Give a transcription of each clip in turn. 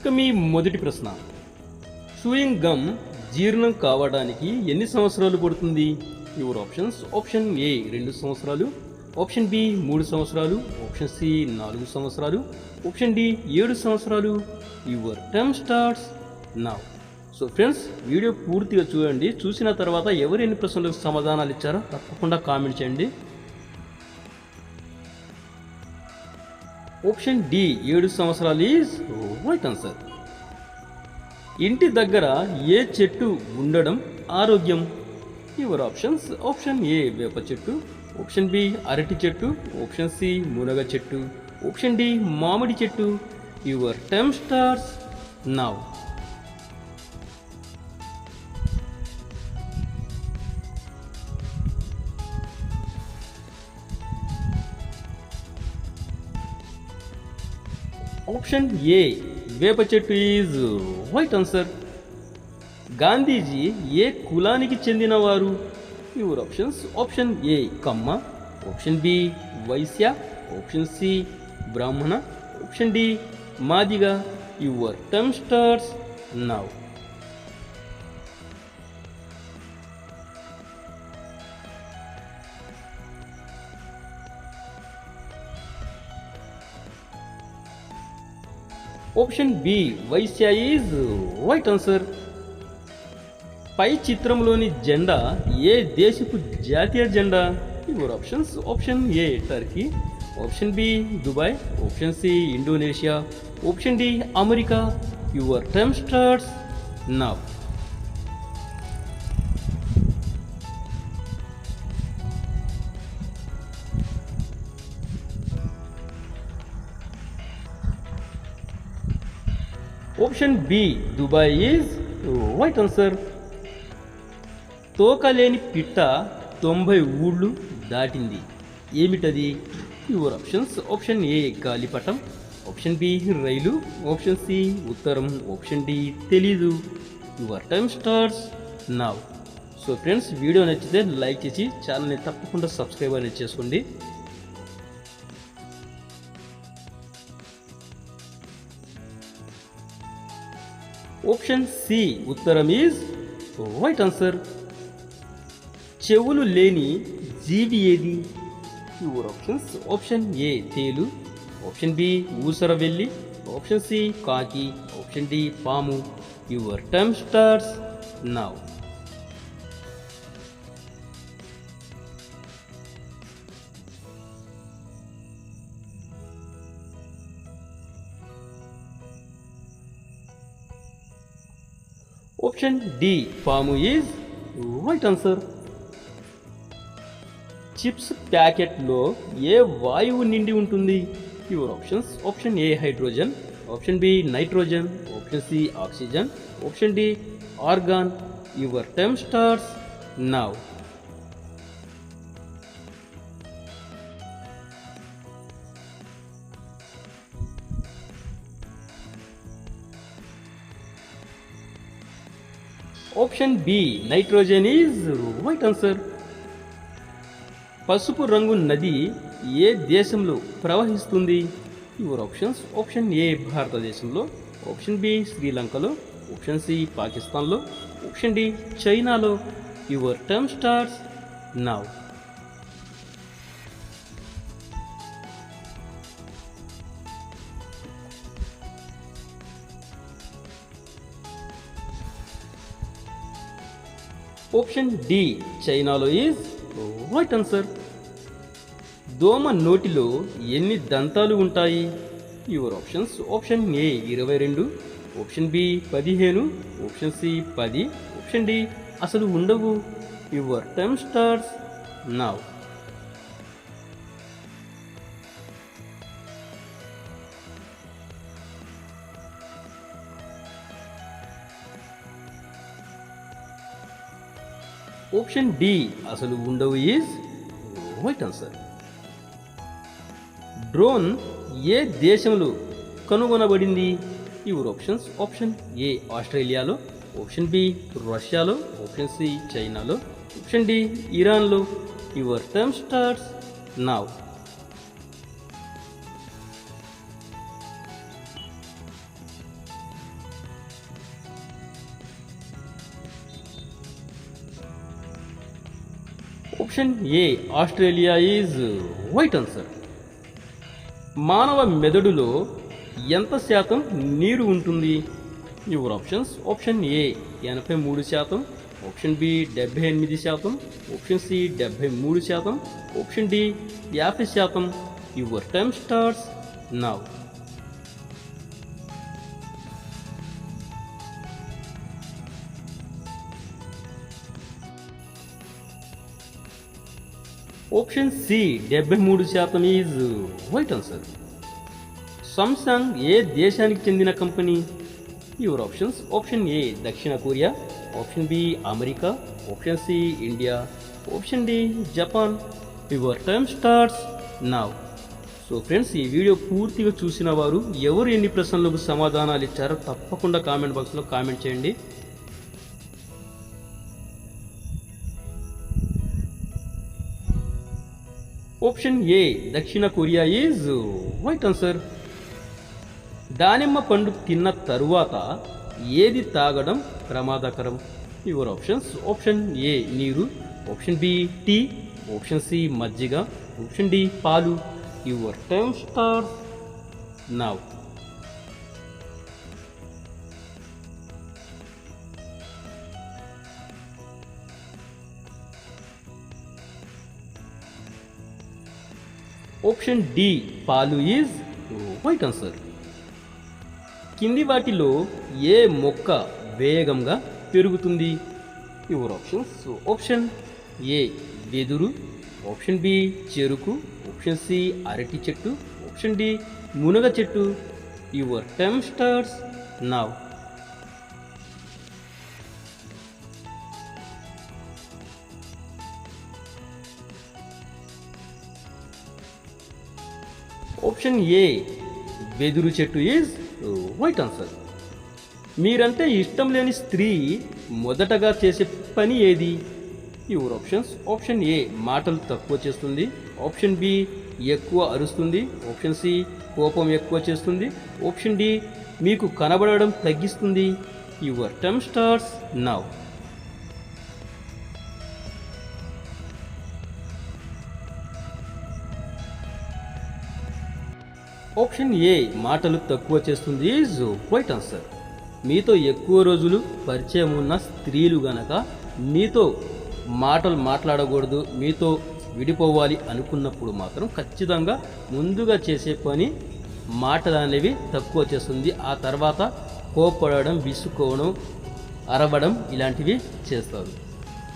ఇక మీ మొదటి ప్రశ్న, చూయింగ్ గమ్ జీర్ణం కావడానికి ఎన్ని సంవత్సరాలు పడుతుంది? యువర్ ఆప్షన్స్: ఆప్షన్ ఏ 2 సంవత్సరాలు, ఆప్షన్ బి 3 సంవత్సరాలు, ఆప్షన్ సి 4 సంవత్సరాలు, ఆప్షన్ డి 7 సంవత్సరాలు. Your time starts now. So friends, video పూర్తిగా చూడండి. చూసిన తర్వాత ఎవరు ఎన్ని ప్రశ్నలకు సమాధానాలు ఇచ్చారో తప్పకుండా కామెంట్ చేయండి. ఆప్షన్ డి 7 సంవత్సరాలు ఈజ్ రైట్ ఆన్సర్. ఇంటి దగ్గర ఏ చెట్టు ఉండడం ఆరోగ్యం? యువర్ ఆప్షన్స్: ఆప్షన్ ఏ వేప చెట్టు, ఆప్షన్ బి అరటి చెట్టు, ఆప్షన్ సి మునగ చెట్టు, ఆప్షన్ డి మామిడి చెట్టు. Your time starts now. Option A వేప చెట్టు ఈజ్ రైట్ ఆన్సర్. గాంధీజీ ఏ కులానికి చెందినవారు? యువర్ ఆప్షన్స్: ఆప్షన్ ఏ కమ్మ, ఆప్షన్ బి వైశ్య, ఆప్షన్ సి బ్రాహ్మణ, ఆప్షన్ డి మాదిగ. Your time starts now. Option B వైశ్య ఈజ్ రైట్ ఆన్సర్. పై చిత్రంలోని జెండా ఏ దేశపు జాతీయ జెండా? Your options: option A Turkey, option B Dubai, option C Indonesia, option D America. Your time starts now. Option B Dubai is right answer. తోకలేని పిట్ట 90 ఊళ్ళు దాటింది, ఏమిటది? యువర్ ఆప్షన్స్: ఆప్షన్ ఏ గాలిపటం, ఆప్షన్ బి రైలు, ఆప్షన్ సి ఉత్తరం, option D తెలీదు. Your time starts now. So friends, video నచ్చితే లైక్ చేసి ఛానల్ని తప్పకుండా సబ్స్క్రైబ్ అనేది చేసుకోండి. ఆప్షన్ సి ఉత్తరం ఈజ్ రైట్ ఆన్సర్. చెవులు లేని జీవి ఏది? యువర్ ఆప్షన్స్: ఆప్షన్ ఏ తేలు, ఆప్షన్ బి ఊసరవెల్లి, ఆప్షన్ సి కాకి, ఆప్షన్ డి పాము. Your time starts now. Option D పాము ఈజ్ రైట్ ఆన్సర్. చిప్స్ ప్యాకెట్లో ఏ వాయువు నిండి ఉంటుంది? Your options: option A hydrogen, option B nitrogen, option C oxygen, option D argon. Your time starts now. Option B nitrogen is right answer. పసుపు రంగు నది ఏ దేశంలో ప్రవహిస్తుంది? యువర్ ఆప్షన్స్: ఆప్షన్ ఏ భారతదేశంలో, ఆప్షన్ బి శ్రీలంకలో, ఆప్షన్ సి పాకిస్తాన్లో, option D చైనాలో. Your time starts now. Option D చైనాలో ఈజ్ రైట్ ఆన్సర్. దోమ నోటిలో ఎన్ని దంతాలు ఉంటాయి? Your options: option A 22, option B 15, option C 10, option D అసలు ఉండవు. Your time starts now. Option D అసలు ఉండవు ఈజ్ రైట్ ఆన్సర్. డ్రోన్ ఏ దేశంలో కనుగొనబడింది? యువర్ ఆప్షన్స్: ఆప్షన్ ఏ ఆస్ట్రేలియాలో, ఆప్షన్ బి రష్యాలో, ఆప్షన్ సి చైనాలో, ఆప్షన్ డి ఇరాన్లో. Your time starts now. Option A Australia is right answer. మానవ మెదడులో ఎంత శాతం నీరు ఉంటుంది? Your options. Option A 83%, option B 78%, option C 73%, option D 50%. Your time starts now. Option C 73% is right answer. Samsung ఏ దేశానికి చెందిన company? Your options. Option A దక్షిణ Korea, option B America, option C India, option D Japan. Your time starts now. So friends, ఈ video పూర్తిగా చూసిన వారు ఎవరు ఎన్ని ప్రశ్నలకు సమాధానాలు ఇచ్చారో తప్పకుండా కామెంట్ బాక్స్లో కామెంట్ చేయండి. ఆప్షన్ ఏ దక్షిణ కొరియా ఈజ్ రైట్ ఆన్సర్. దానిమ్మ పండు తిన్న తరువాత ఏది తాగడం ప్రమాదకరం? Your options. ఆప్షన్ ఏ నీరు, option B tea, option C మజ్జిగ, ఆప్షన్ డి పాలు. Your time starts now. Option D పాలు ఈజ్ రైట్ ఆన్సర్. కింది వాటిలో ఏ మొక్క వేగంగా పెరుగుతుంది? Your options. ఆప్షన్ ఏ వెదురు, ఆప్షన్ బి చెరుకు, ఆప్షన్ సి అరటి చెట్టు, ఆప్షన్ డి మునగ చెట్టు. Your time starts now. Option ఏ వెదురు చెట్టు ఈజ్ రైట్ ఆన్సర్. మీరంటే ఇష్టం లేని స్త్రీ మొదటగా చేసే పని ఏది? Your options. ఆప్షన్ ఏ మాటలు తక్కువ చేస్తుంది, ఆప్షన్ బి ఎక్కువ అరుస్తుంది, ఆప్షన్ సి కోపం ఎక్కువ చేస్తుంది, ఆప్షన్ డి మీకు కనబడడం తగ్గిస్తుంది. Your time starts now. Option ఏ మాటలు తక్కువ చేస్తుంది ఈజ్ రైట్ ఆన్సర్. మీతో ఎక్కువ రోజులు పరిచయం ఉన్న స్త్రీలు గనక మీతో మాటలు మాట్లాడకూడదు, మీతో విడిపోవాలి అనుకున్నప్పుడు మాత్రం ఖచ్చితంగా ముందుగా చేసే పని మాటలు అనేవి తక్కువ చేస్తుంది. ఆ తర్వాత కోపడడం, విసుక్కోవడం, అరవడం ఇలాంటివి చేస్తారు.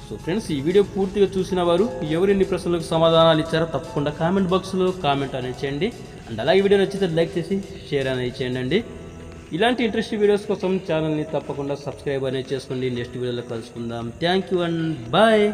సో ఫ్రెండ్స్, ఈ వీడియో పూర్తిగా చూసిన వారు ఎవరెన్ని ప్రశ్నలకు సమాధానాలు ఇచ్చారో తప్పకుండా కామెంట్ బాక్స్లో కామెంట్ అనేది చేయండి. అండ్ అలాగే వీడియో నచ్చితే లైక్ చేసి షేర్ అనేది చేయండి. ఇలాంటి ఇంట్రెస్టింగ్ వీడియోస్ కోసం ఛానల్ని తప్పకుండా సబ్స్క్రైబ్ అనేది చేసుకోండి. నెక్స్ట్ వీడియోలో కలుసుకుందాం. Thank you and bye.